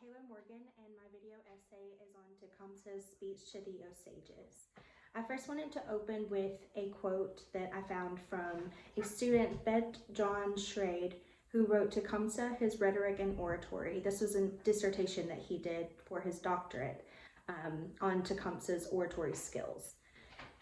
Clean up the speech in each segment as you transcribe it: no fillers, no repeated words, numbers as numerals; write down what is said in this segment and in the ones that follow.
Taylor Morgan, and my video essay is on Tecumseh's speech to the Osages. I first wanted to open with a quote that I found from a student, Bet John Schrade, who wrote Tecumseh, His Rhetoric and Oratory. This was a dissertation that he did for his doctorate on Tecumseh's oratory skills.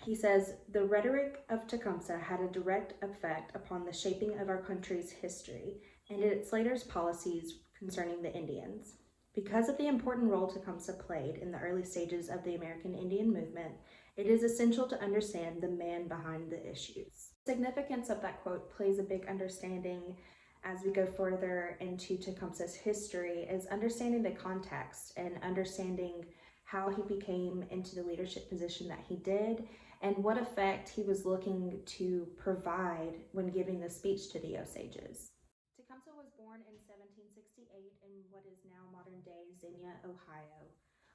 He says, "The rhetoric of Tecumseh had a direct effect upon the shaping of our country's history and its later policies concerning the Indians. Because of the important role Tecumseh played in the early stages of the American Indian movement, it is essential to understand the man behind the issues." The significance of that quote plays a big understanding as we go further into Tecumseh's history, is understanding the context and understanding how he became into the leadership position that he did and what effect he was looking to provide when giving the speech to the Osages. Tecumseh was born in 1768 in what is now modern-day Xenia, Ohio.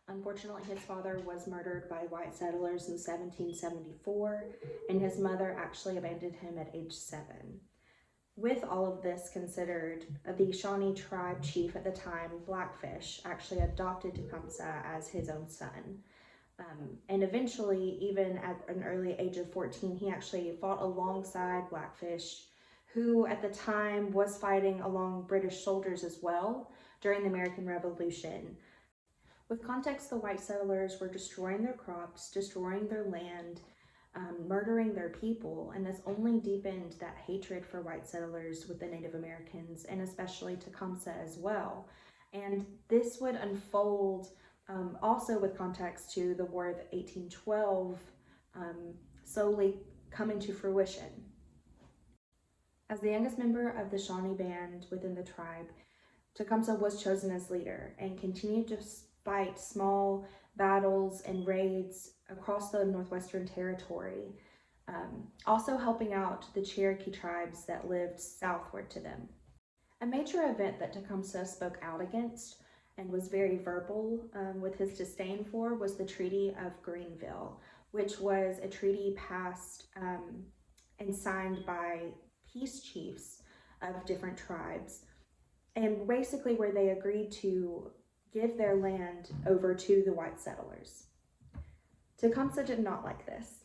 Unfortunately, his father was murdered by white settlers in 1774, and his mother actually abandoned him at age 7. With all of this considered, the Shawnee tribe chief at the time, Blackfish, actually adopted Tecumseh as his own son. And eventually, even at an early age of 14, he actually fought alongside Blackfish, who at the time was fighting along British soldiers as well during the American Revolution. With context, the white settlers were destroying their crops, destroying their land, murdering their people, and this only deepened that hatred for white settlers with the Native Americans, and especially Tecumseh as well. And this would unfold also with context to the War of 1812 slowly coming to fruition. As the youngest member of the Shawnee band within the tribe, Tecumseh was chosen as leader and continued to fight small battles and raids across the Northwestern Territory, also helping out the Cherokee tribes that lived southward to them. A major event that Tecumseh spoke out against and was very verbal with his disdain for was the Treaty of Greenville, which was a treaty passed and signed by peace chiefs of different tribes, and basically where they agreed to give their land over to the white settlers. Tecumseh did not like this.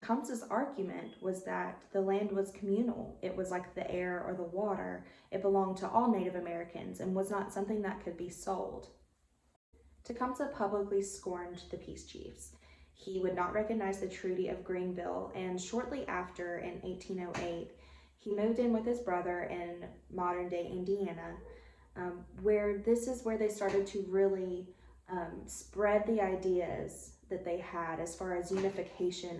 Tecumseh's argument was that the land was communal. It was like the air or the water. It belonged to all Native Americans and was not something that could be sold. Tecumseh publicly scorned the peace chiefs. He would not recognize the Treaty of Greenville, and shortly after, in 1808, he moved in with his brother in modern-day Indiana, where this is where they started to really spread the ideas that they had as far as unification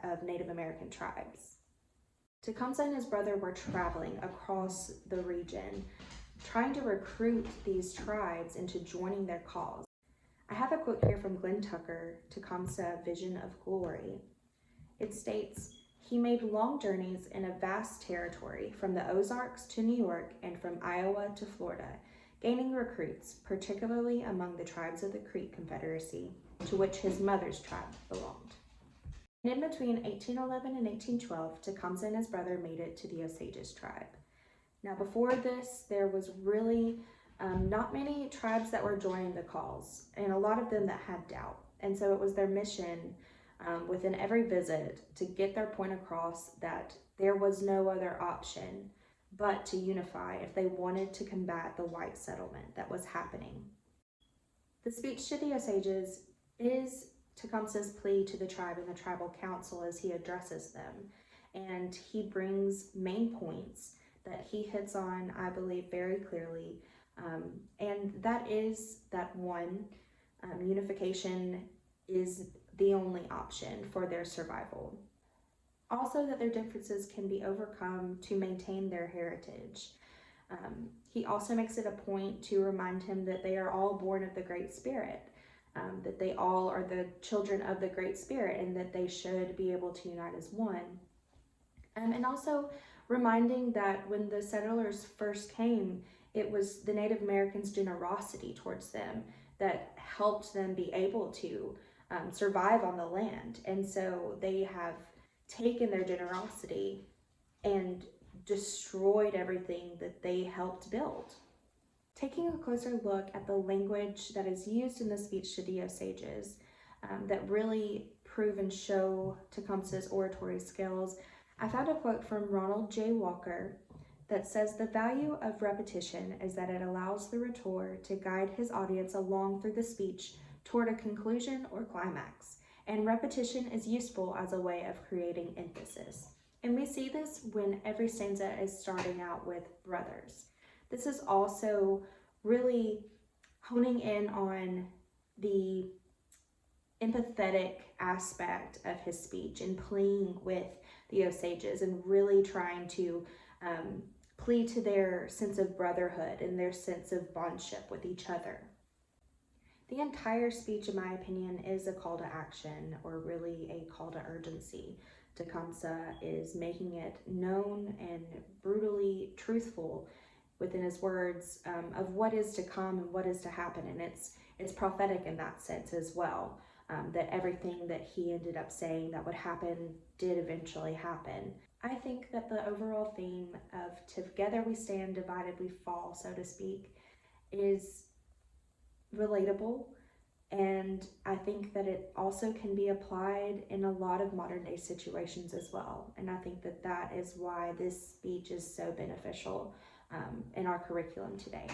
of Native American tribes. Tecumseh and his brother were traveling across the region, trying to recruit these tribes into joining their cause. I have a quote here from Glenn Tucker, Tecumseh, Vision of Glory. It states, "He made long journeys in a vast territory, from the Ozarks to New York and from Iowa to Florida, gaining recruits, particularly among the tribes of the Creek Confederacy, to which his mother's tribe belonged." And in between 1811 and 1812, Tecumseh and his brother made it to the Osages tribe. Now before this, there was really not many tribes that were joining the cause, and a lot of them that had doubt. And so it was their mission within every visit to get their point across that there was no other option but to unify if they wanted to combat the white settlement that was happening. The speech to the Osages is Tecumseh's plea to the tribe and the tribal council as he addresses them, and he brings main points that he hits on, I believe, very clearly, and that is that one, unification is the only option for their survival. Also, that their differences can be overcome to maintain their heritage. He also makes it a point to remind him that they are all born of the Great Spirit, that they all are the children of the Great Spirit, and that they should be able to unite as one. And also reminding that when the settlers first came, it was the Native Americans' generosity towards them that helped them be able to survive on the land. And so they have taken their generosity and destroyed everything that they helped build. taking a closer look at the language that is used in the speech to the Osages that really prove and show Tecumseh's oratory skills, I found a quote from Ronald J. Walker that says the value of repetition is that it allows the rhetor to guide his audience along through the speech toward a conclusion or climax, and repetition is useful as a way of creating emphasis. And we see this when every stanza is starting out with brothers. This is also really honing in on the empathetic aspect of his speech and pleading with the Osages and really trying to plead to their sense of brotherhood and their sense of bondship with each other. The entire speech, in my opinion, is a call to action, or really a call to urgency. Tecumseh is making it known and brutally truthful within his words of what is to come and what is to happen, and it's prophetic in that sense as well. That everything that he ended up saying that would happen did eventually happen. I think that the overall theme of together we stand, divided we fall, so to speak, is relatable, and I think that it also can be applied in a lot of modern day situations as well. And I think that that is why this speech is so beneficial in our curriculum today.